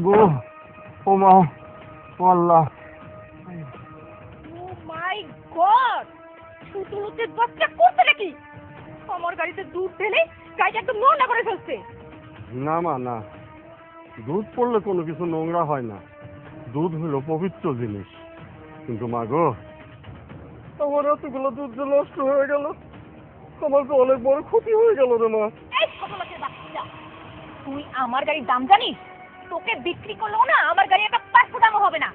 গো, ও মা, ও আল্লাহ। ও মাই গড, ছোট লোকের বাচ্চা করছে নাকি? আমার গাড়িতে দুধ ঢেলে গাড়িটা একদম নোংরা করে ফেলছে। না মা, না, দুধ পড়লে কোনো কিছু নোংরা হয় না। দুধ হলো পবিত্র জিনিস। কিন্তু মা গো, আমার এতগুলো দুধ যে নষ্ট হয়ে গেল, আমার তো অনেক বড় ক্ষতি হয়ে গেল রে মা। এই ছোট লোকের বাচ্চা, তুই আমার গাড়ির দাম জানিস? তোকে বিক্রি করলেও না আমার গাড়ি একটা 500 দামও হবে না।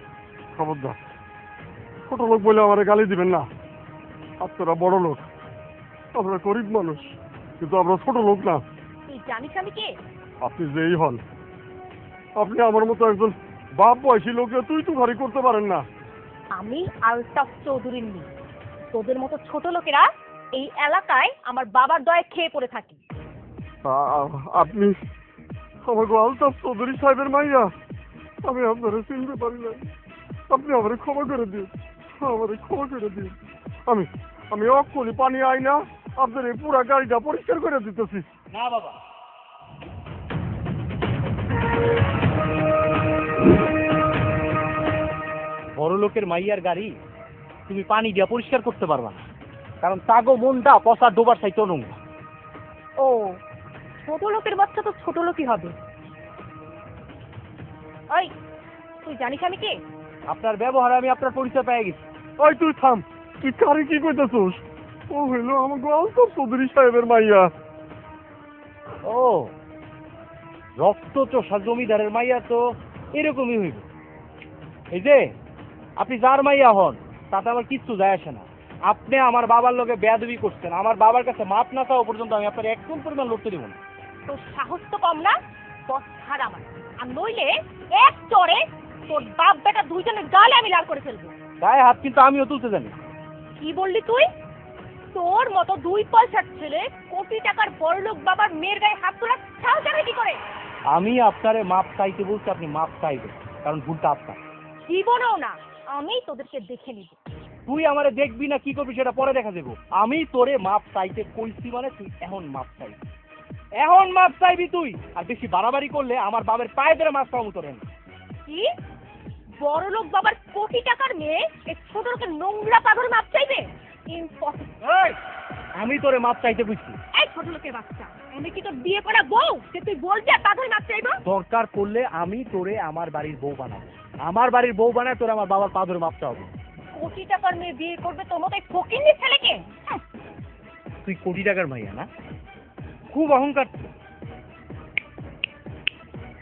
খবরদার, ছোট লোক বলে আমার গালি দিবেন না। আপনারা বড় লোক, আমরা গরিব মানুষ, কিন্তু আমরা ছোট লোক না। তুই জানিস আমি কে? আপনি যেই হন, আপনি আমার মতো একজন বাপ বয়সী লোককে তুই ভারী করতে পারেন না। আমি আলতাফ চৌধুরীর মেয়ে। তোদের মতো ছোট লোকেরা এই এলাকায় আমার বাবার দয়ায় খেয়ে পড়ে থাকি। আপনি আমাকে আলতাফ চৌধুরী সাহেবের মাইয়া? আমি আপনারা চিনতে পারি না। আপনি আমারে ক্ষমা করে দিন, আমারে ক্ষমা করে দিন। আমি আমি অক্ষরি পানি আইনা আপনার এই পুরা গাড়িটা পরিষ্কার করে দিতেছি। না বাবা, বড় লোকের মাইয়ার গাড়ি তুমি পানি দিয়া পরিষ্কার করতে পারবা না, কারণ তাগো মনটা পচা ডোবার চাইতো নোংরা। ও, ছোট লোকের বাচ্চা তো ছোট লোকই হবে। ওই, তুই জানিস আমি কে? আপনার ব্যবহারে আমি আপনার পরিচয় পেয়ে গেছি। ওই তুই থাম, তুই কারে কি কইতেছোস? ও হইল আমাকে আলতাফ চৌধুরী সাহেবের মাইয়া। ও, রক্ত চোষা জমিদারের মাইয়া তো এরকমই হইব। এই যে আপনি যার মাইয়া হন তাতে আমার কিচ্ছু যায় আসে না। আপনি আমার বাবার লগে বেয়াদবি করছেন, আমার বাবার কাছে মাপ না চাওয়া পর্যন্ত আমি আপনার এক কোন পরিমাণ লড়তে দেব না। তোর সাহস তো কম না? বস ছাড় আমার, আর নইলে এক চড়ে তোর বাপ বেটা দুইজনের গালে আমি লাল করে ফেলবো। গায়ে হাত কিন্তু আমিও তুলতে জানি। কি বললি তুই? তোর মতো 2 পয়সার ছেলে কোটি টাকার বড়লোক বাবার মেয়ের গায়ে হাত তোলার সাহস আছে কি করে? আমি আপনারে মাপ চাইতে বলছি, আপনি মাপ চাইবেন, কারণ ভুলটা আপনার। জীবনেও না, আমি তোদেরকে দেখে নিব। তুই আমারে দেখবি না কি করবি সেটা পরে দেখা দেবো। আমি তোরে মাপ চাইতে কইছি মানে তুই এখন মাপ চাইবি, এখন মাপ চাইবি তুই। আর বেশি বাড়াবাড়ি করলে আমার বাবার পায়ে ধরে মাপ চাওয়া তোর। কি? বড়লোক বাবার কোটি টাকার মেয়ে এই ছোট লোকের নোংরা পাগল মাপ চাইবে? ইম্পসিবল। আমি তোরে মাপ চাইতে বুঝছি। এই ছোট লোকের বাচ্চা, আমি কি তোর বিয়ে করা বউ যে তুই বলবি আর পাগল মাপ চাইবো? দরকার পড়লে আমি তোরে আমার বাড়ির বউ বানাবো, আমার বাড়ির বউ বানায় তোরে আমার বাবার পা ধরে মাপ চাওয়াবো। কোটি টাকার মেয়ে বিয়ে করবে তোর মতো ফকিন্নির ছেলেকে? তুই কোটি টাকার মাইয়া না? খুব অহংকার।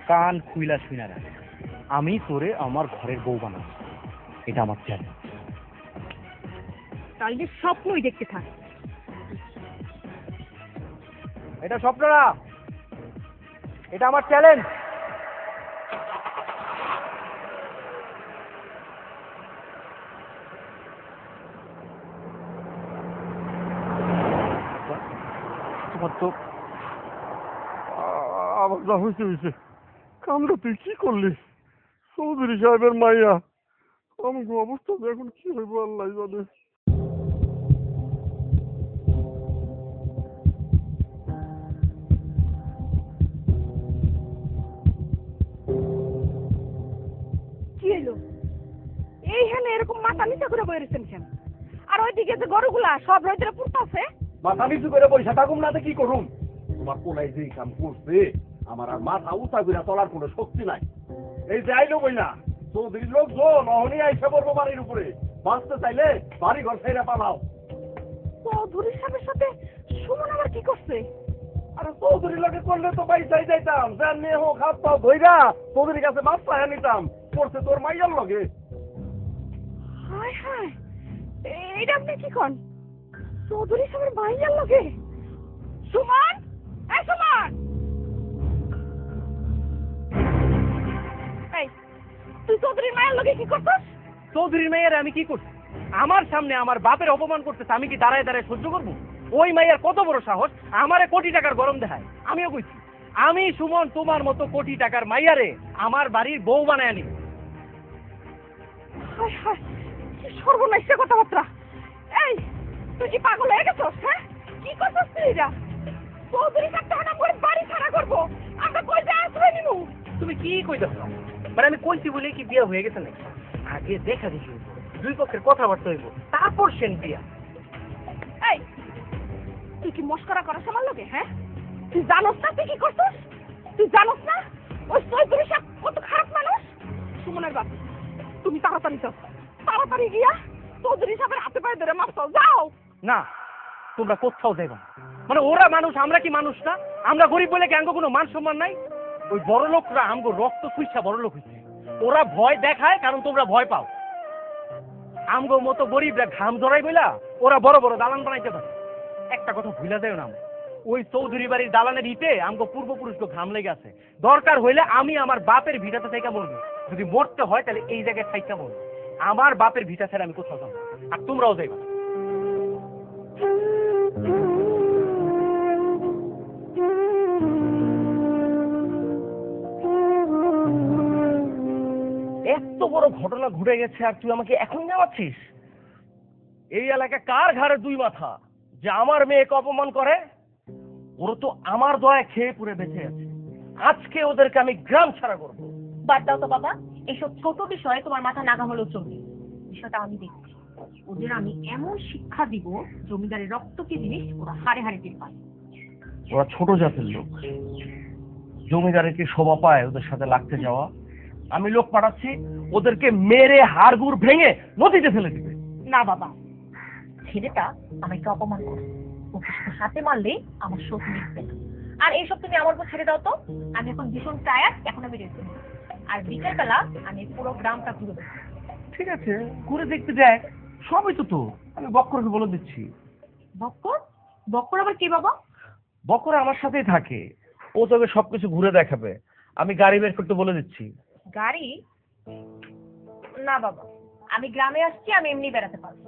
কান খুইলা শুইনা রাখ, আমি তোরে আমার ঘরের বউ বানাবো, এটা আমার চ্যালেঞ্জ। তাহলে স্বপ্নই দেখতে থাক। এটা স্বপ্ন না, এটা আমার চ্যালেঞ্জ। তোমার তো আবার যা হয়েছে হয়েছে। কামটা তুই কি করলি? চৌধুরী সাহেবের মাইয়া, আমাকে অবস্থা এখন কি হইব আল্লাহ জানে। কি হলো? এইখানে এরকম মাথা নিচা করে বয়ে রয়েছেন কেন? আর ওইদিকে যে গরুগুলা সব রোদে পুড়তাছে। মাথা নিচু করে পয়সা থাকুম না কি করুম? তোমার কোলাই যে কাম করছে আমার আর মাথা উঁচা করে চলার কোনো শক্তি নাই। এই যে আইলো বই না চৌধুরীর লোকজন অহনি আইসা পড়বো বাড়ির উপরে। বাঁচতে চাইলে বাড়ি ঘর ছেড়ে পালাও। চৌধুরী সাহেবের সাথে সুমন আবার কি করছে? আরে চৌধুরীর লোকে করলে তো পয়সাই যাইতাম, যার মেয়ে হোক হাত পাও ধইরা চৌধুরীর কাছে মাছ পাইয়া নিতাম। করছে তোর মাইয়ার লগে। হায় হায়, এইটা আপনি কি কন? চৌধুরী সাহেবের ভাইয়ার লগে? সুমন, এই সুমন! এই, তুই চৌধুরীর মায়ের লগে কি করছিস? চৌধুরীর মেয়ের আমি কি করছি? আমার সামনে আমার বাপের অপমান করতেছে, আমি কি দাঁড়ায় দাঁড়ায় সহ্য করবো? ওই মাইয়ার কত বড় সাহস আমারে কোটি টাকার গরম দেখায়। আমিও কইছি আমি সুমন তোমার মতো কোটি টাকার মাইয়ারে আমার বাড়ির বউ বানায় আনি। হায় হায়, কি সর্বনাশা কথাবার্তা! এই, তুই কি পাগল হয়ে গেছিস? হ্যাঁ, কি করছিস তুই? চৌধুরী সাহেব তখন করে বাড়ি ছাড়া করবো, আমরা কই যা আশ্রয় নিবো? তুমি কি কইতেছ? মানে আমি কইছি বলে কি বিয়া হয়ে গেছে নাকি? আগে দেখা দেখি হইব, দুই পক্ষের কথাবার্তা হইব, তারপর সেন বিয়া। এই তুই কি মস্করা করাস আমার লোকে? হ্যাঁ, তুই জানোস না তুই কি করছিস? তুই জানোস না ওই চৌধুরী সাহেব কত খারাপ মানুষ? সুমনের বাপ, তুমি তাড়াতাড়ি যাও, তাড়াতাড়ি গিয়া চৌধুরী সাহেবের হাতে পায়ে ধরে মারছো, যাও। না, তোমরা কোথাও যাইবা না। মানে ওরা মানুষ, আমরা কি মানুষ না? আমরা গরিব বলে কি আঙ্গ কোনো মান সম্মান নাই? ওই বড় লোকরা আমগো রক্ত খুঁজছা বড় লোক হইছে, ওরা ভয় দেখায় কারণ তোমরা ভয় পাও। আমগো মতো গরিবরা ঘাম জড়াই বইলা ওরা বড় বড় দালান বানাইতে পারে। একটা কথা ভুলা যায় না, ওই চৌধুরী বাড়ির দালানের ইটে আমগো পূর্বপুরুষকে ঘাম লেগে আছে। দরকার হইলে আমি আমার বাপের ভিটাতে থেকে মরবো, যদি মরতে হয় তাহলে এই জায়গায় থাইকা মরবো। আমার বাপের ভিটা ছেড়ে আমি কোথাও যাবো, আর তোমরাও যাইবা। এত বড় ঘটনা ঘুরে গেছে আর তুই আমাকে এখন জানাচ্ছিস? এই এলাকা কার ঘাড়ে দুই মাথা যে আমার মেয়েকে অপমান করে? ওরা তো আমার দয়া খেয়ে পুরে বেঁচে আছে। আজকে ওদেরকে আমি গ্রাম ছাড়া করবো। বাদ দাও তো বাবা, এইসব ছোট বিষয়ে তোমার মাথা নাগা হলেও চলবে। বিষয়টা আমি দেখছি, ওদের আমি এমন শিক্ষা দিব জমিদারের রক্ত কি জিনিস ওরা হাড়ে হাড়ে টের পায়। ওরা ছোট জাতের লোক, জমিদারের কি শোভা পায় ওদের সাথে লাগতে যাওয়া? আমি লোক পাঠাচ্ছি, ওদেরকে মেরে হাড়গুড় ভেঙে নদীতে ফেলে দিবে। না বাবা, ছেলেটা আমাকে অপমান করে, ওকে সাথে মারলে আমার শোক মিটবে না। আর এইসব তুমি আমার উপর ছেড়ে দাও তো, আমি এখন ভীষণ টায়ার্ড, এখন আমি রেস্ট নেব। আর বিকেলবেলা আমি পুরো গ্রামটা ঘুরে দেবো। ঠিক আছে, ঘুরে দেখতে যাক, সবই তো তোর। আমি বক্করকে বলে দিচ্ছি। বক্কর? বক্কর আবার কে বাবা? বক্কর আমার সাথেই থাকে, ও তোকে সবকিছু ঘুরে দেখাবে। আমি গাড়ি বের করতে বলে দিচ্ছি। গাড়ি? না বাবা, আমি গ্রামে আসছি, আমি এমনি বেড়াতে পারবো।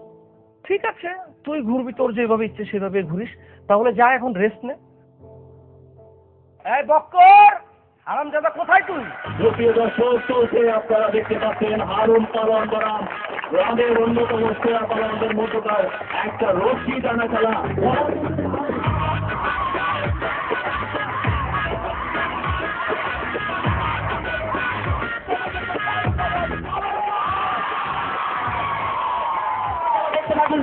ঠিক আছে, তুই ঘুরবি, তোর যেভাবে ইচ্ছে সেভাবে ঘুরিস। তাহলে যা, এখন রেস্ট নে। এই বক্কর, হারামজাদা কোথায় তুই? প্রিয় দর্শক, চলছে আপনারা দেখতে পাচ্ছেন হারুন পালন বরাম গ্রামের অন্যতম সেরা পালনদের মধ্যকার একটা রশি টানা খেলা।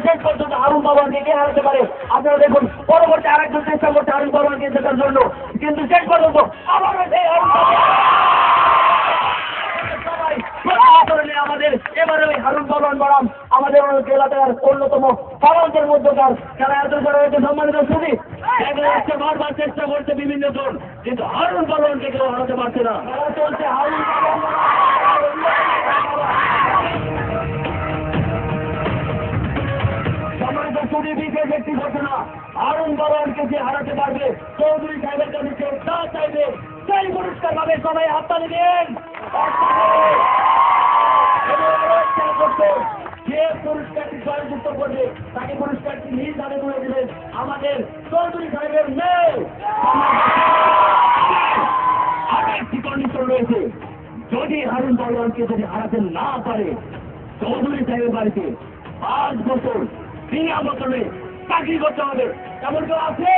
শেষ পর্যন্ত হারুন পালনকে কে হারাতে পারে আপনারা দেখুন। পরবর্তী আরেকজন চেষ্টা করছে হারুন পালনকে জেতার জন্য, কিন্তু শেষ পর্যন্ত আবার আমাদের এবারে ওই হারুন পালন বরাম আমাদের এলাকার অন্যতম পালনদের মধ্যকার খেলা আয়োজন করা হয়েছে। সম্মানিত সুধী, দেখা যাচ্ছে বারবার চেষ্টা করছে বিভিন্ন জন, কিন্তু হারুন পালনকে কেউ হারাতে পারছে না। খেলা চলছে হারুন পালন বিশেষ একটি ঘটনা। হারুন পালনকে যে হারাতে পারবে, চৌধুরী সাহেবের কাছে কেউ তা চাইবে, সেই পুরস্কার পাবে। সবাই হাততালি দিন। যে পুরস্কারটি জয়যুক্ত করবে তাকে পুরস্কারটি নিজ হাতে তুলে দিলেন আমাদের চৌধুরী সাহেবের মেয়ে। আরো একটি কন্ডিশন রয়েছে, যদি হারুন পালনকে যদি হারাতে না পারে, চৌধুরী সাহেবের বাড়িতে 5 বছর বিনা বছরে চাকরি করতে হবে। এমন কেউ আছে?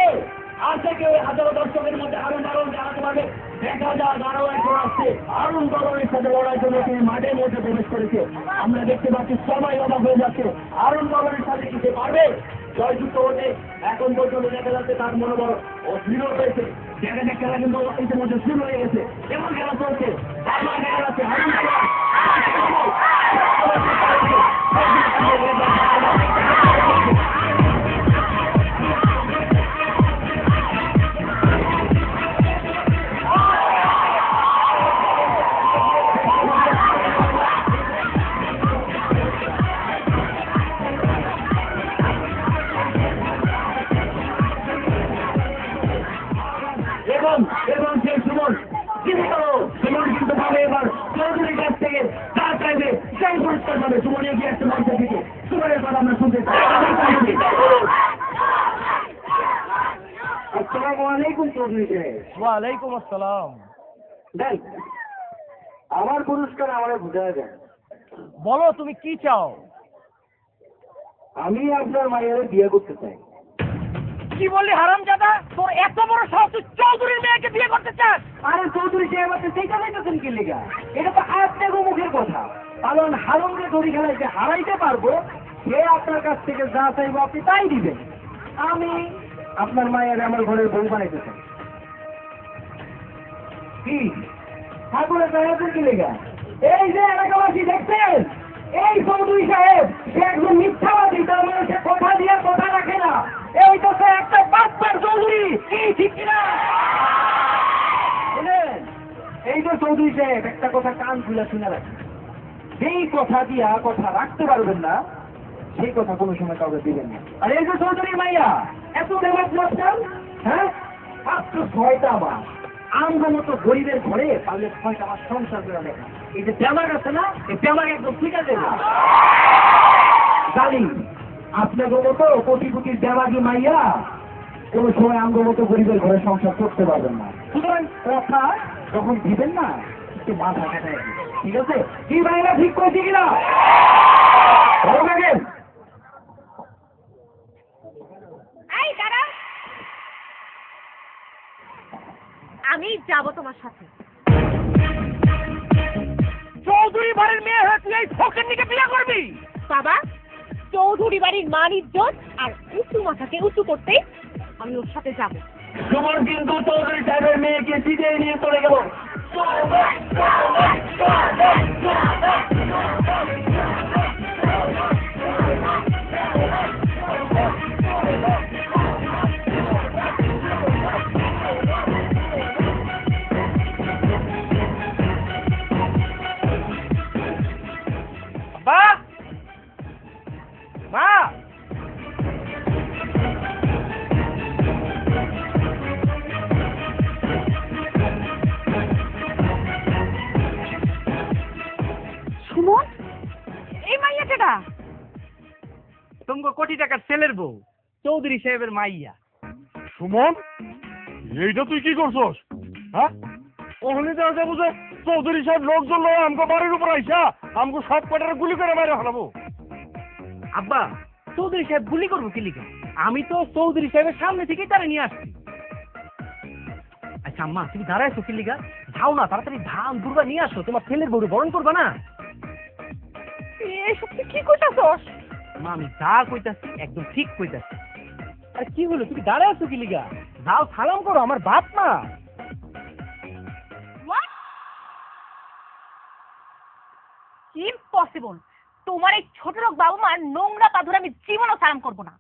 আছে কেউ? হাজারো দর্শকের মধ্যে হারুন পালনকে হারাতে পারবে? দেখা যাক, আরো একজন আসছে হারুন পালনের সাথে লড়ার জন্য। তিনি মাঠের মধ্যে প্রবেশ করেছে, আমরা দেখতে পাচ্ছি সবাই অবাক হয়ে যাচ্ছে। হারুন পালনের সাথে কি পারবে জয়যুক্ত হতে? এখন পর্যন্ত দেখা যাচ্ছে তার মনোবল ও দৃঢ় হয়েছে। দেখা যাক, খেলা কিন্তু ইতিমধ্যে শুরু হয়ে গেছে, এমন খেলা চলছে। বারবার দেখা যাচ্ছে হারুন পালন এবং সেই সুমন কিন্তু পাবে এবার চৌধুরীর কাছ থেকে যা চাইবে সেই পুরস্কার পাবে। সুমন এগিয়ে আসছে মঞ্চের দিকে, সুমনের কথা আমরা শুনতে চাই। আসসালামু আলাইকুম চৌধুরী সাহেব। ওয়ালাইকুম আসসালাম। দেন আমার পুরস্কার আমার বুঝায় দেন। বলো তুমি কি চাও? আমি আপনার মায়ের বিয়ে করতে চাই। কি বললি হারামজাদা? তোর এত বড় সাহস, তুই চৌধুরীর মেয়েকে বিয়ে করতে চাস? আরে চৌধুরী সাহেব আপনি সেইটা যাইতেছেন কি লেগা? এটা তো আপনার মুখের কথা। কারণ হারুনকে দড়ি খেলাইতে হারাইতে পারবো, সে আপনার কাছ থেকে যা চাইবো আপনি তাই দিবেন। আমি আপনার মায়ের আমার ঘরের বউ বানাইতে চাই। কি ঠাকুরের চাইতেন কি লেগা? এই যে এলাকাবাসী দেখছেন, এই চৌধুরী সাহেব সে একজন মিথ্যাবাদী, তার মানে সে কথা দিয়ে কথা রাখে না। এই তো সে একটা বাচ্চার চৌধুরী, কি ঠিক কিনা? বুঝলেন? এই যে চৌধুরী সাহেব একটা কথা কান খুলে শুনে রাখেন, যেই কথা দিয়া কথা রাখতে পারবেন না সেই কথা কোনো সময় কাউকে দিবেন না। আর এই যে চৌধুরী মাইয়া এত দেমাক মাস্টার, হ্যাঁ মাত্র 6টা মাস আমগো মতো গরিবের ঘরে পারলে 6টা মাস সংসার করে দেখা। এই যে দেমাক আছে না, এই দেমাক একদম ঠিক আছে জানি। আপনাদের মতো কোটি কোটি দেমাগি মাইয়া কোনো সময় আমগো মতো গরিবের ঘরে সংসার করতে পারবেন না। সুতরাং কথা যখন দিবেন না একটু মাথা খাটায় দিবেন, ঠিক আছে? কি ভাইরা ঠিক করেছি কিনা? ভালো থাকেন। এই দাঁড়া, আমি যাব তোমার সাথে। চৌধুরী বাড়ির মেয়ে হয়ে তুই এই ফকিন্নিকে বিয়ে করবি? বাবা, চৌধুরী বাড়ির মান ইজ্জত আর উঁচু মাথাকে উঁচু করতে আমি ওর সাথে যাব। সুমন কিন্তু চৌধুরী সাহেবের মেয়েকে জিতিয়ে নিয়ে চলে গেল। মা, মা, সুমন, এই মাইয়া কেডা? তোমাকে কোটি টাকার ছেলের বউ, চৌধুরী সাহেবের মাইয়া। সুমন, এইটা তুই কি করছস? হ্যাঁ, ওখানে যা যাবো যে চৌধুরী সাহেব লোকজন লয় আমগো বাড়ির উপর আইসা আমগো সব কটারে গুলি করে মাইরা ফেলাবো। আব্বা, চৌধুরী সাহেব গুলি করবো কি লিখা? আমি তো চৌধুরী সাহেবের সামনে থেকেই তারা নিয়ে আসছি। আচ্ছা আম্মা, তুমি দাঁড়াইছো কি লিখা? যাও না, তাড়াতাড়ি ধান দুর্গা নিয়ে আসো, তোমার ছেলের বউরে বরণ করবা না। এসব তুই কি কইতাছস? মা, আমি যা কইতাছি একদম ঠিক কইতাছি। আরে কি হলো, তুমি দাঁড়ায় আছো কি লিগা? যাও সালাম করো, আমার বাপ মা। ইম্পসিবল, তোমার এই ছোট লোক বাবু মার নোংরা পা ধরে আমি জীবনও সালাম করবো না।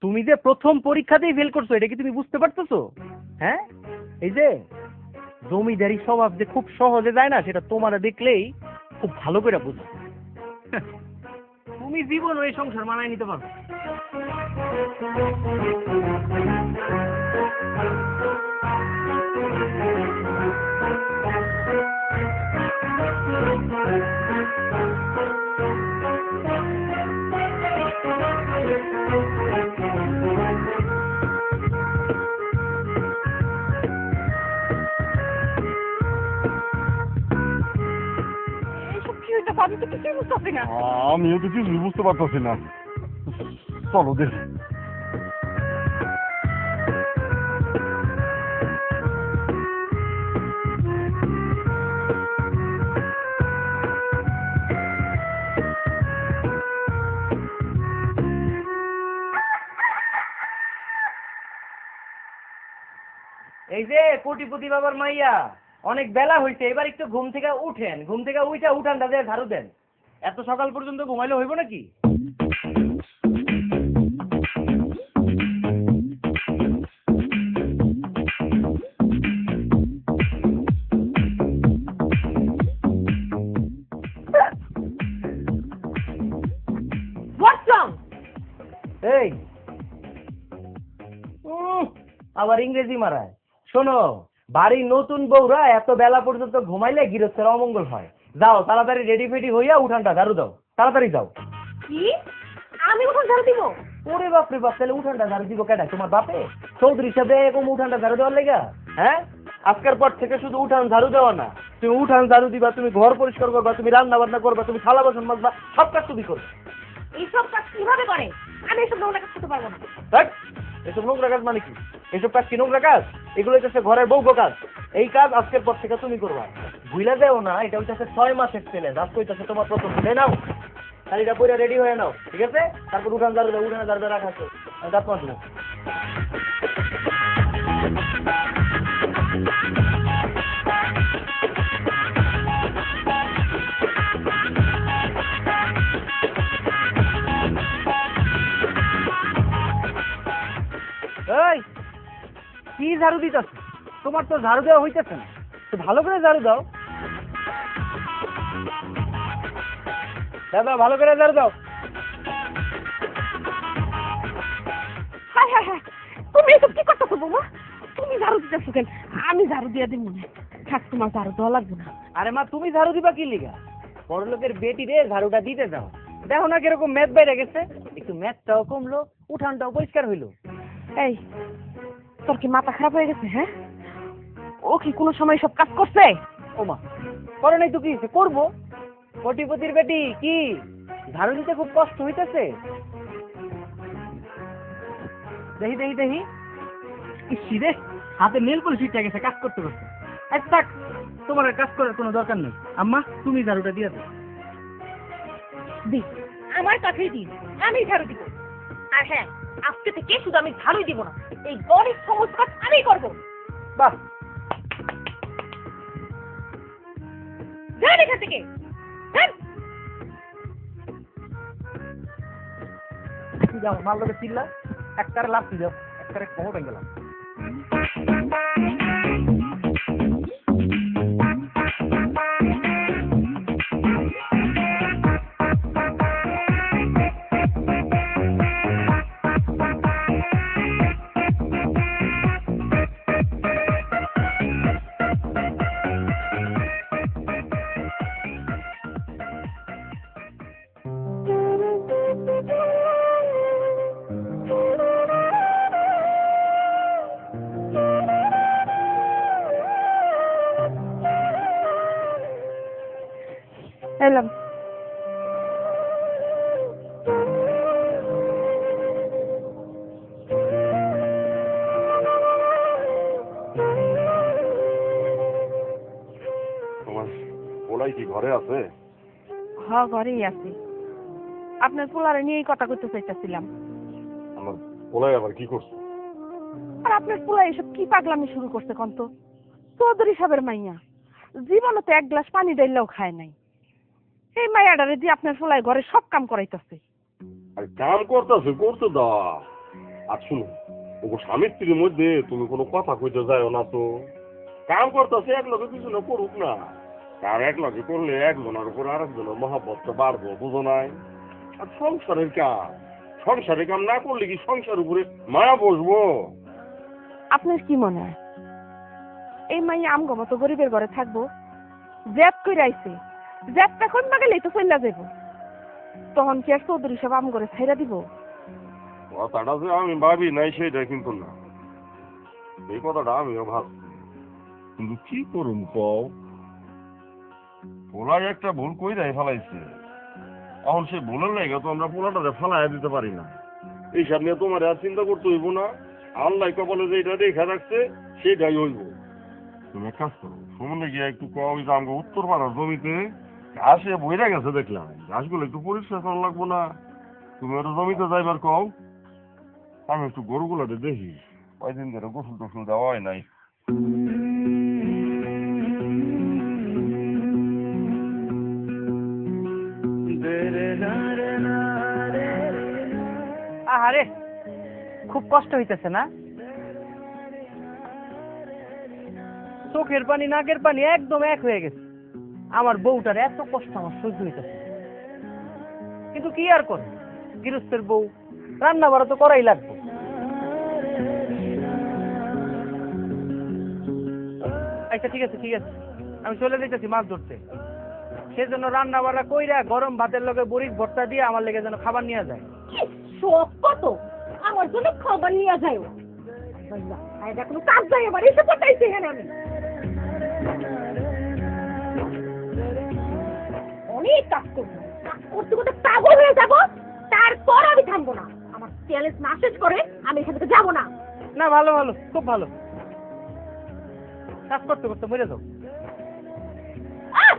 তুমি যে প্রথম পরীক্ষাতেই ফেল করছো, এটা কি তুমি বুঝতে পারতেছো? হ্যাঁ, এই যে জমিদারি স্বভাব যে খুব সহজে যায় না, সেটা তোমার দেখলেই খুব ভালো করে বুঝো। তুমি জীবন ওই সংসার মানায় নিতে পারো। এসব কি হইতাছে? আমি তো কিছুই বুঝতেছি না। আমিও তো কিছু বুঝতে পারতেছি না। চলো দেখি। এই যে কোটিপতি বাবার মাইয়া, অনেক বেলা হইছে, এবার একটু ঘুম থেকে উঠেন, ঘুম থেকে উঠা উঠানটা দিয়ে ঝাড়ু দেন। এত সকাল পর্যন্ত ঘুমাইলে হইব নাকি? হোয়াটস রং? এই আবার ইংরেজি মারায়। শোনো, বাড়ির নতুন বউরা এত বেলা পর্যন্ত ঘুমাইলে গৃহস্থের অমঙ্গল হয়। যাও তাড়াতাড়ি রেডি ফেডি হইয়া উঠানটা ঝাড়ু দাও, তাড়াতাড়ি যাও। কি? আমি উঠোন ঝাড়ু দিব? ওরে বাপ রে বাপ, তাহলে উঠানটা ঝাড়ু দিব কেডা? তোমার বাপে? চৌধুরী সাহেব এরকম উঠানটা ঝাড়ু দেওয়ার লেগা? হ্যাঁ, আজকের পর থেকে শুধু উঠান ঝাড়ু দেওয়া না, তুমি উঠান ঝাড়ু দিবা, তুমি ঘর পরিষ্কার করবা, তুমি রান্না বান্না করবা, তুমি থালা বাসন মাজবা, সব কাজ তুমি করবে। এইসব কাজ কিভাবে করে? আমি এসব নোংরা কাজ করতে পারবো না। দেখ এসব নোংরা কাজ মানে কি? এইসব কাজ কি নোংরা কাজ? এগুলো হচ্ছে ঘরের বউগো কাজ। এই কাজ আজকের পর থেকে তুমি করবা। ভুইলা যাও না, এটা হচ্ছে 6 মাসের চ্যালেঞ্জ। আজকে হইতেছে তোমার প্রথম দিন। নাও শাড়িটা পরে রেডি হয়ে নাও, ঠিক আছে? তারপর উঠান যাবে, উঠানে যাবে রাখা আছে, দাঁত মাজবো। এই কি ঝাড়ু দিতেছ? তোমার তো ঝাড়ু দেওয়া হইতেছে না, তো ভালো করে ঝাড়ু দাও। দাদা ভালো করে ঝাড়ু দাও। হায় হায় হায়, তুমি এসব কি করতেছো বৌমা? তুমি ঝাড়ু দিতেছো কেন? আমি ঝাড়ু দিয়ে দিব মনে। থাক, তোমার ঝাড়ু দেওয়া লাগবে না। আরে মা তুমি ঝাড়ু দিবা কি লিগা? বড় লোকের বেটি রে ঝাড়ুটা দিতে যাও। দেখো না কিরকম মেদ বাইরে গেছে, একটু মেদটাও কমলো, উঠানটাও পরিষ্কার হইলো। এই, তোর কি মাথা খারাপ হয়ে গেছে? হ্যাঁ, ও কি কোনো সময় সব কাজ করছে? ও মা করে নাই তো কি হয়েছে, করবো। কোটিপতির বেটি কি ঝাড়ু দিতে খুব কষ্ট হইতেছে? দেখি দেখি দেখি, ইসিরে হাতে নীল পলিশ উঠে গেছে কাজ করতে করতে। আচ্ছা থাক, তোমার আর কাজ করার কোনো দরকার নেই। আম্মা তুমি ঝাড়ুটা দিয়ে দাও। দি, আমার কাছেই দিন, আমি ঝাড়ু দিব। আর হ্যাঁ, আজকে থেকে শুধু আমি ঝাড়ুই দিব না, এই গরিব সমস্ত কাজ আমিই করবো। বাহ, যান এখান থেকে, যান। যাও মাল লোকে চিল্লা, একটারে লাভ যাও, একটারে কোমর ভেঙে গেলাম। এলাম। তোমার ওলাই কি ঘরে আছে? হ্যাঁ, ঘরেই আছি। আপনার পোলারে নিয়েই কথা করতে চাইতেছিলাম। আমার ওলাই আবার কি করছে? আর আপনার পোলা এসব কি পাগলামি শুরু করছে কন্ত? চৌধুরী সাহেবের মাইয়া জীবনে তো এক গ্লাস পানি ডাইলেও খায় নাই। এই মাইয়াডারে দিয়ে আপনার পোলায় ঘরে সব কাম করাইতেছে। আর কাম করতেছে, করতে দাও। আর শুনো, ওগো স্বামী স্ত্রীর মধ্যে তুমি কোনো কথা কইতে যাও না তো। কাম করতেছে এক লগে কিছু না করুক না, আর এক লগে করলে একজনের উপর আরেকজনের মহাব্বতটা বাড়বো, বুঝো নাই? আর সংসারের কাম না করলে কি সংসার উপরে মায়া বসবো? আপনার কি মনে হয় এই মাইয়া আমগো মতো গরিবের ঘরে থাকবো? জেদ করে আইছে, জেদটা কোন মাগেলেই তো চল্লা যাবো। তখন কি আর চৌধুরী সাহেব আম করে ছাইরা দিব? কথাটা যে আমি ভাবি নাই সেটা কিন্তু না, এই কথাটা আমিও ভাবছি, কিন্তু কি করুন কও? পোলাই একটা ভুল কইরাই ফেলাইছে। এখন সে ভুলের লেগে তো আমরা পোলাটারে ফেলাই দিতে পারি না। এইসব নিয়ে তোমার আর চিন্তা করতে হইব না। আল্লাহ কপালে যেটা দেখা রাখছে সেটাই হইব। তুমি এক কাজ করো, সুমনে গিয়ে একটু কও যে আমাকে উত্তর পাড়ার জমিতে ঘাসে বইরা গেছে দেখলাম, ঘাসগুলো একটু পরিষ্কার করা লাগবো না? তুমি ওটা জমিতে যাইবার কও, আমি একটু গরুগুলোতে দেখি, কয়দিন ধরে গোসল টোসল দেওয়া হয় নাই। আহারে খুব কষ্ট হইতেছে না? চোখের পানি নাকের পানি একদম এক হয়ে গেছে। আমার বউটার এত কষ্ট আমার সহ্য হইতেছে, কিন্তু কি আর করে, গৃহস্থের বউ, রান্না বাড়া তো করাই লাগবে। আচ্ছা ঠিক আছে ঠিক আছে, আমি চলে যেতেছি মাছ ধরতে। সেজন্য রান্না বাড়া কইরা গরম ভাতের লগে বড়ির ভর্তা দিয়ে আমার লেগে যেন খাবার নিয়ে যায়। সব কত আমার জন্য খাবার নিয়ে যায়। এটা কোনো কাজ যায় এবার এসে পটাইছে এখানে। আমি অনেক কাজ করবো, কাজ করতে করতে পাগল হয়ে যাবো, তারপর আমি থামবো না। আমার চ্যালেঞ্জ না শেষ করে আমি এখান থেকে যাবো না। না ভালো ভালো, খুব ভালো। কাজ করতে করতে মরে যাও। আহ!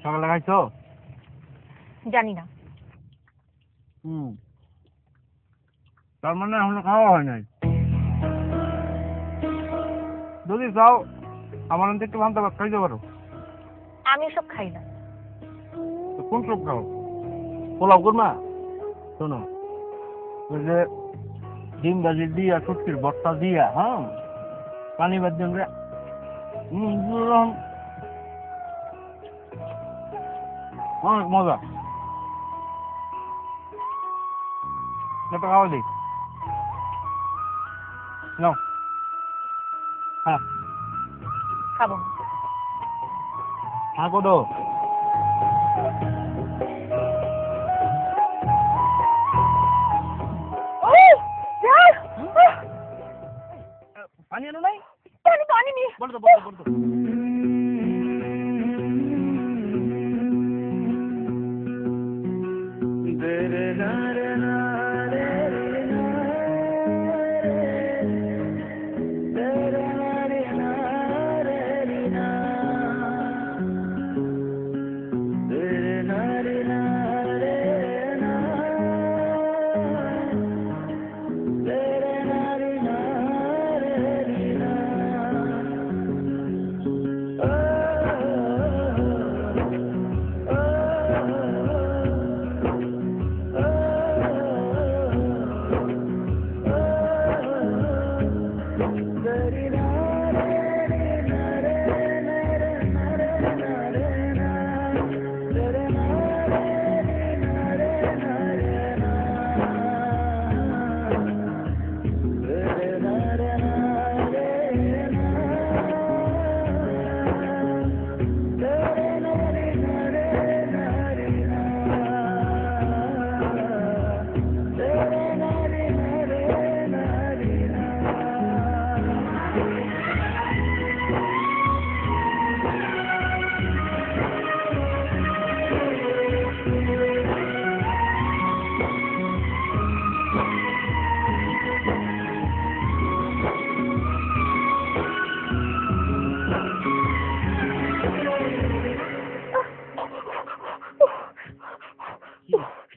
সকালে খাইছো? জানি না। তার মানে এখনো খাওয়া হয় নাই। যদি চাও আমার আনতে একটু ভান্তা ভাত খাইতে পারো। আমি এসব খাই না। তো কোন সব খাও? পোলাও করমা? শোনো, ওই যে ডিম ভাজি দিয়া শুটকির ভর্তা দিয়া, হ্যাঁ, পানি বাদ দিয়ে অনেক মজা। একটা খাওয়া দিই নাও। হ্যাঁ খাবো না। হ্যাঁ কতো পানি আনো নাই? পানি তো আনিনি। বলো তো বলো তো বলো তো।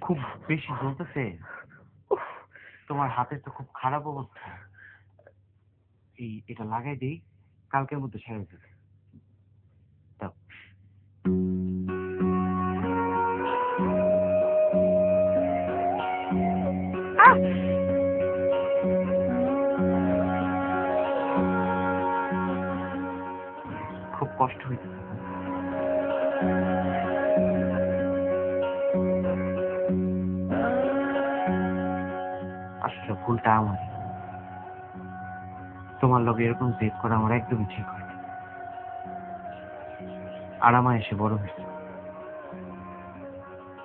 খুব বেশি জ্বলতেছে? তোমার হাতের তো খুব খারাপ অবস্থা। এটা লাগাই দিই, কালকের মধ্যে সেরে যাবে। দাও। খুব কষ্ট হইতেছে। আসলে ভুলটা আমার। তোমার লগে এরকম জেদ করা আমার একদমই ঠিক হয়। আর আমার এসে বড় হয়েছে,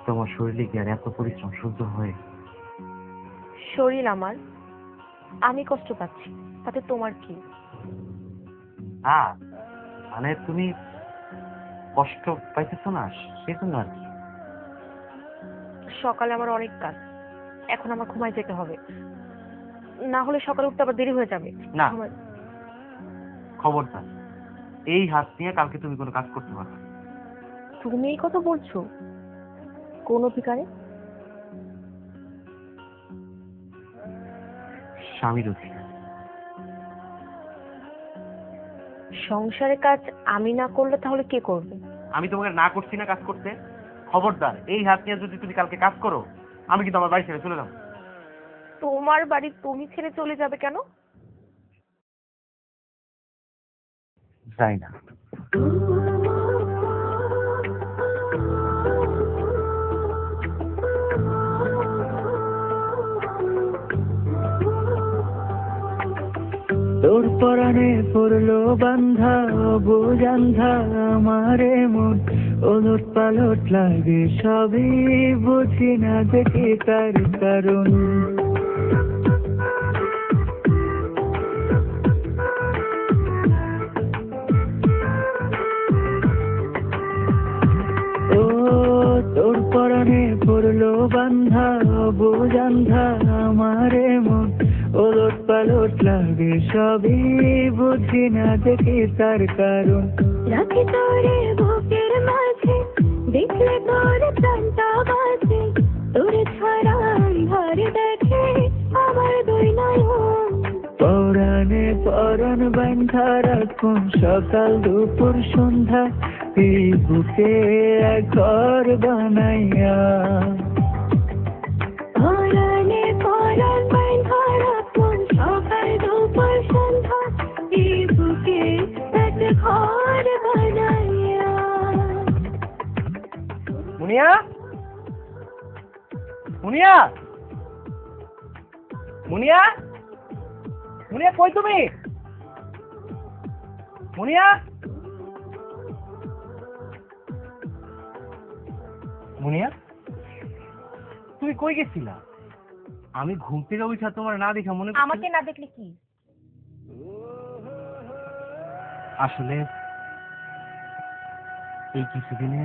তোমার শরীরে কি আর এত পরিশ্রম সহ্য হয়? শরীর আমার, আমি কষ্ট পাচ্ছি, তাতে তোমার কি? হ্যাঁ, মানে তুমি কষ্ট পাইতেছো না সেই জন্য আর কি। সকালে আমার অনেক কাজ, এখন আমার ঘুমায় যেতে হবে, না হলে সকালে উঠতে আবার দেরি হয়ে যাবে। না, খবরদার এই হাত নিয়ে কালকে তুমি কোনো কাজ করতে পারবে না। তুমি এই কথা বলছো কোন অধিকারে? স্বামীর অধিকার। সংসারের কাজ আমি না করলে তাহলে কে করবে? আমি তোমাকে না করছি না কাজ করতে। খবরদার এই হাত নিয়ে যদি তুমি কালকে কাজ করো, আমি কিন্তু আমার বাড়ি ছেড়ে চলে যাবো। তোমার বাড়ি তুমি ছেড়ে চলে যাবে কেন? যাই না। তোর পরাণে পড়লো বান্ধা অবুঝ আন্ধা আমারে মন, ওলট পালট লাগে সবই বুঝি না দেখি তার কারণ। ও তোর পরাণে পড়লো বান্ধা অবুঝ আন্ধা আমারে মন, ওলট পালট লাগে সবই বুঝি না দেখি তার কারণ। রাখি তোরে বুকের মাঝে, দেখলে তোর প্রাণটা বাজে, তোরে ছাড়াই ঘরে দেখে আমার দুই নয়ন। পরাণে পরাণ বান্ধা রাখুন সকাল দুপুর সন্ধ্যা, এই বুকে এক ঘর বানাইয়া। পরাণে পরাণ বাঁধা রাখুন সকাল দুপুর সন্ধ্যা, এই বুকে এক ঘর বানাইয়া। মুনিয়া, মুনিয়া, মুনিয়া, মুনিয়া কই তুমি? মুনিয়া, মুনিয়া তুমি কই গেছিলা? আমি ঘুম থেকে উঠা তোমার না দেখা মনে করছি। আমাকে না দেখলে কি? আসলে এই কিছুদিনে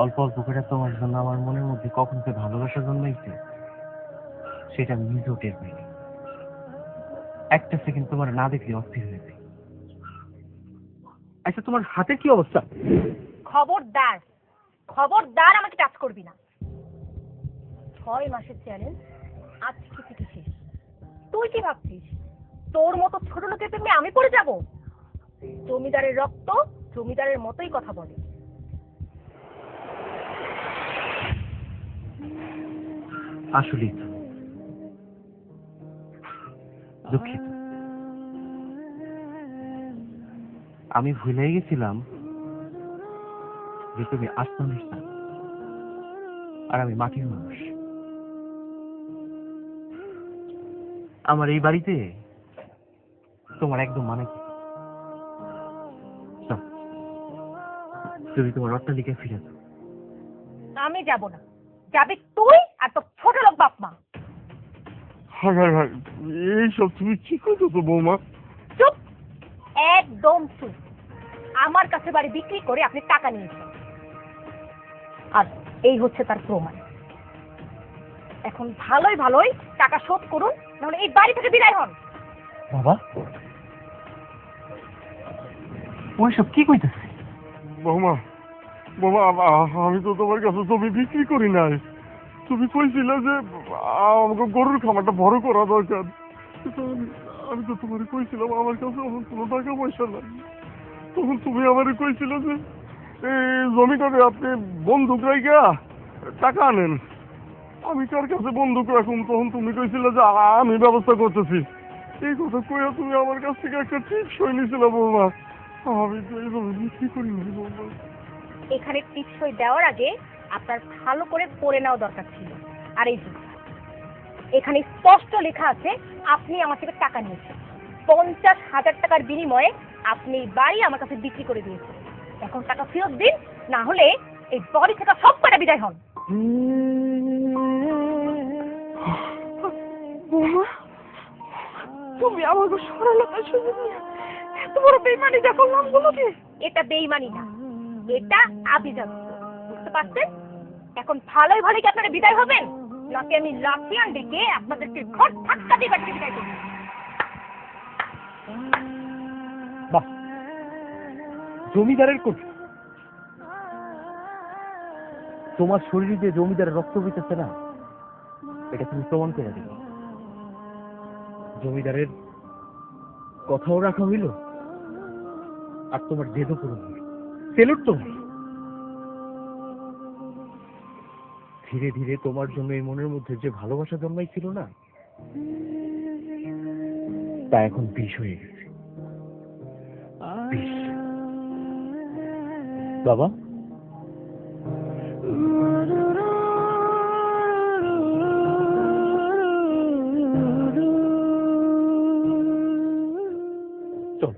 অল্প অল্প করে তোমার জন্য আমার মনের মধ্যে কখন যে ভালোবাসা জন্মাইছে সেটা আমি নিজেও টের পাইনি। একটা সেকেন্ড তোমার না দেখলে অস্থির হয়ে যাই। আচ্ছা তোমার হাতের কি অবস্থা? খবরদার, খবরদার আমাকে টাচ করবি না। 6 মাসের চ্যালেঞ্জ আজকে থেকে শেষ। তুই কি ভাবছিস তোর মতো ছোট লোকের প্রেমে আমি পড়ে যাব? জমিদারের রক্ত জমিদারের মতোই কথা বলে। আসলে দুঃখিত, আমি ভুলে গেছিলাম যে তুমি আসমানের না আর আমি মাটির মানুষ। আমার এই বাড়িতে তোমার একদম মানে কি? চল, তুমি তোমার অট্টালিকায় ফিরে যাও। আমি যাব না, যাবে তুই আর তোর ছোট লোক বাপ মা। হায় হায় হায়, এইসব তুমি কি করতেছো বৌমা? চুপ, একদম চুপ। আমার কাছে বাড়ি বিক্রি করে আপনি টাকা নিয়েছেন, আর এই হচ্ছে তার প্রমাণ। এখন ভালোই ভালোই টাকা শোধ করুন, নাহলে এই বাড়ি থেকে বিদায় হন। বাবা, ওইসব কি কইতেছে? বৌমা, বৌমা, আমি তো তোমার কাছে জমি বিক্রি করি নাই। তুমি কইছিলে যে আমাকে গরুর খামারটা বড় করা দরকার। কিন্তু আমি তো তোমার কইছিলাম আমার কাছে এখন কোনো টাকা পয়সা নাই। তখন তুমি আমারে কইছিলে যে এই জমিটাতে আপনি বন্দুক রাইখা টাকা আনেন। আমি কার কাছে বন্দুক রাখুন? তখন তুমি কইছিলে যে আমি ব্যবস্থা করতেছি। এই কথা কইয়া তুমি আমার কাছ থেকে একটা টিপস সই নিয়েছিলে বৌমা। আমি তো এই জমি বিক্রি করি নাই বৌমা। এখানে টিপসই দেওয়ার আগে আপনার ভালো করে পড়ে নেওয়া দরকার ছিল। আর এই যে এখানে স্পষ্ট লেখা আছে আপনি আমার থেকে টাকা নিয়েছেন। 50,000 টাকার বিনিময়ে আপনি এই বাড়ি আমার কাছে বিক্রি করে দিয়েছেন। এখন টাকা ফেরত দিন, না হলে এই বাড়ি থেকে সব কটা বিদায় হন। বৌমা, তুমি আমাকে সরলতার সুযোগ নিয়ে এত বড় বেইমানি দেখলাম গুলোকে। এটা বেইমানি না, এটা আভিজাত্য, বুঝতে পারছেন? এখন ভালোই ভালো কি আপনারা বিদায় হবেন, নাকি আমি লাঠিয়ান ডেকে আপনাদেরকে ঘর ধাক্কা দিয়ে বাড়িতে বিদায় করব? বাহ, জমিদারের কোট, তোমার শরীরে যে জমিদারের রক্ত বইতেছে না, এটা তুমি প্রমাণ করে দিবে। জমিদারের কথাও রাখা হইল, আর তোমার জেদও পূরণ হইল। সেলুট তোমার। ধীরে ধীরে তোমার জন্য এই মনের মধ্যে যে ভালোবাসা জন্মাইছিল না, তা এখন বিষ হয়ে গেছে। বিষ। বাবা, চল।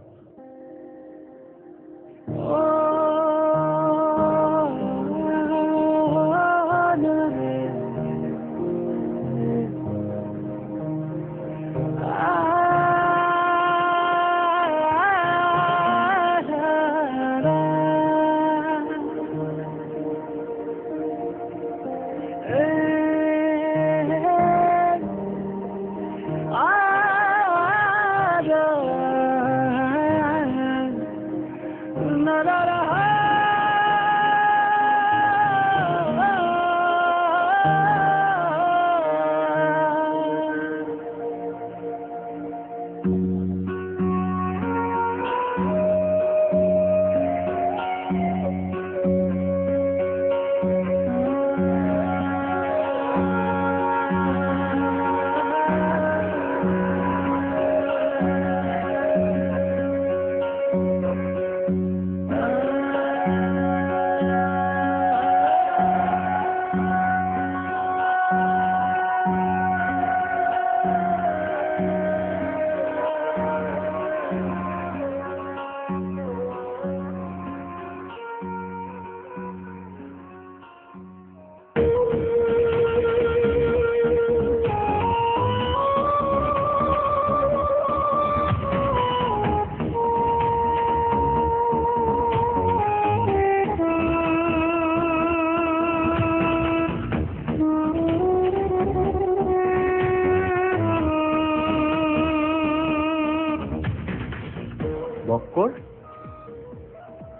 বক্কর,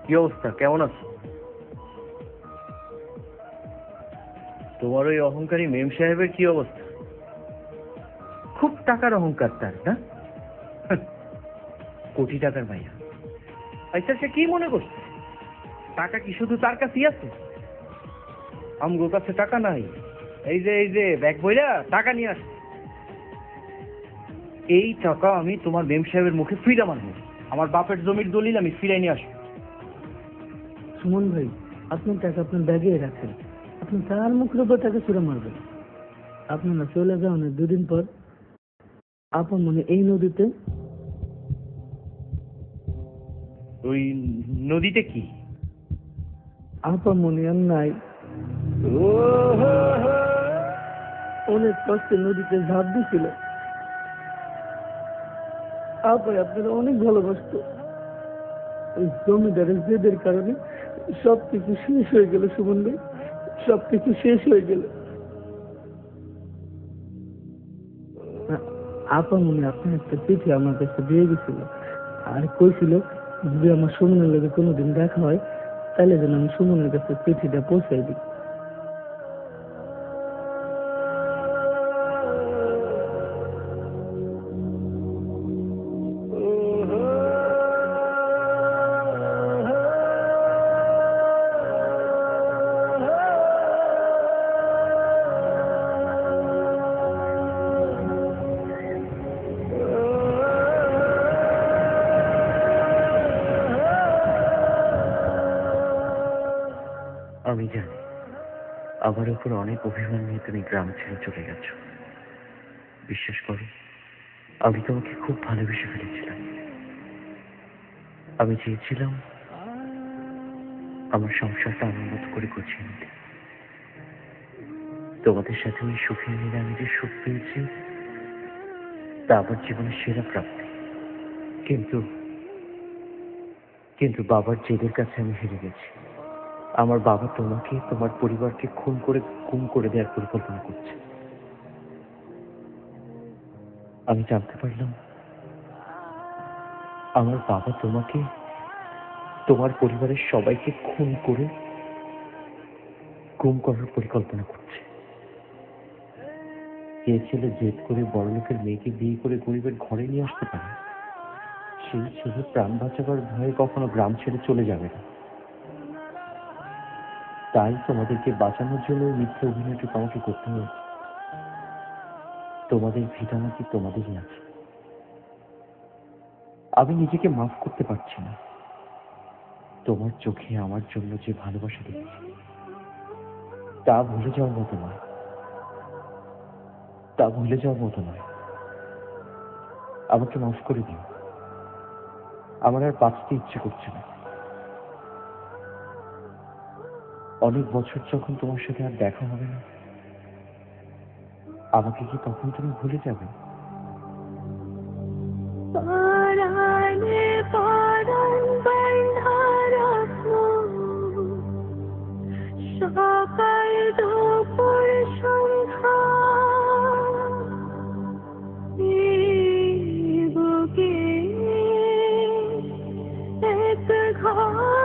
কি অবস্থা, কেমন আছো? তোমার ওই অহংকারী মেম সাহেবের কি অবস্থা? খুব টাকার অহংকার তার, না? কোটি টাকার ভাইয়া। আচ্ছা, সে কি মনে করছে টাকা কি শুধু তার কাছেই আছে? আমগোর কাছে টাকা নাই। এই যে ব্যাগ বইরা টাকা নিয়ে আসছে। এই টাকা আমি তোমার মেম সাহেবের মুখে ফিরা মারবো। আমার বাপের জমির দলিল আমি ফিরাই নিয়ে আসবো। সুমন ভাই, আপনার টাকা আপনার ব্যাগে রাখেন, আপনি তার মুখের উপর টাকা ছুড়ে মারবেন। আপনারা চলে যাওয়ার 2 দিন পর আপন মনে এই নদীতে। ওই নদীতে কি? আপন মনে আর নাই, অনেক কষ্টে নদীতে ঝাঁপ দিছিল। আপনারা অনেক ভালোবাসত। ওই জমিদারের জেদের কারণে সবকিছু শেষ হয়ে গেল সুমন ভাই, সবকিছু শেষ হয়ে গেল। আপা মনে আপনার একটা চিঠি আমার কাছে দিয়ে গেছিল, আর কইছিল যদি আমার সুমনের লোকে কোনোদিন দেখা হয় তাহলে যেন আমি সুমনের কাছে চিঠিটা পৌঁছাই দিই। আমি জানি আমার উপর অনেক অভিমান নিয়ে তুমি গ্রাম ছেড়ে চলে গেছো। বিশ্বাস করো, আমি তোমাকে খুব ভালোবেসে ফেলেছিলাম। আমি চেয়েছিলাম আমার সংসারটা আমার মতো করে গুছিয়ে নিতে। তোমাদের সাথে ওই সুখের নিয়ে আমি যে সুখ পেয়েছি তা আমার জীবনের সেরা প্রাপ্তি। কিন্তু কিন্তু বাবার জেদের কাছে আমি হেরে গেছি। আমার বাবা তোমাকে, তোমার পরিবারকে খুন করে গুম করে দেওয়ার পরিকল্পনা করছে। আমি জানতে পারলাম আমার বাবা তোমাকে, তোমার পরিবারের সবাইকে খুন করে গুম করার পরিকল্পনা করছে। যে ছেলে জেদ করে বড়লোকের মেয়েকে বিয়ে করে গরিবের ঘরে নিয়ে আসতে পারে, সেই ছেলে প্রাণ বাঁচাবার ভয়ে কখনো গ্রাম ছেড়ে চলে যাবে না। তাই তোমাদেরকে বাঁচানোর জন্য মিথ্যা অভিনয়টুকু আমাকে করতে হয়েছে। তোমাদের ভিটামাটি তোমাদেরই আছে। আমি নিজেকে মাফ করতে পারছি না। তোমার চোখে আমার জন্য যে ভালোবাসা দেখেছি তা ভুলে যাওয়ার মতো নয়, তা ভুলে যাওয়ার মতো নয়। আমাকে মাফ করে দিও। আমার আর বাঁচতে ইচ্ছে করছে না। অনেক বছর যখন তোমার সাথে আর দেখা হবে না, আমাকে কি তখন তুমি ভুলে যাবে? পরাণে পরাণ বাঁধা রাখো, সকাল দুপুর সন্ধ্যা এই বুকে এক ঘর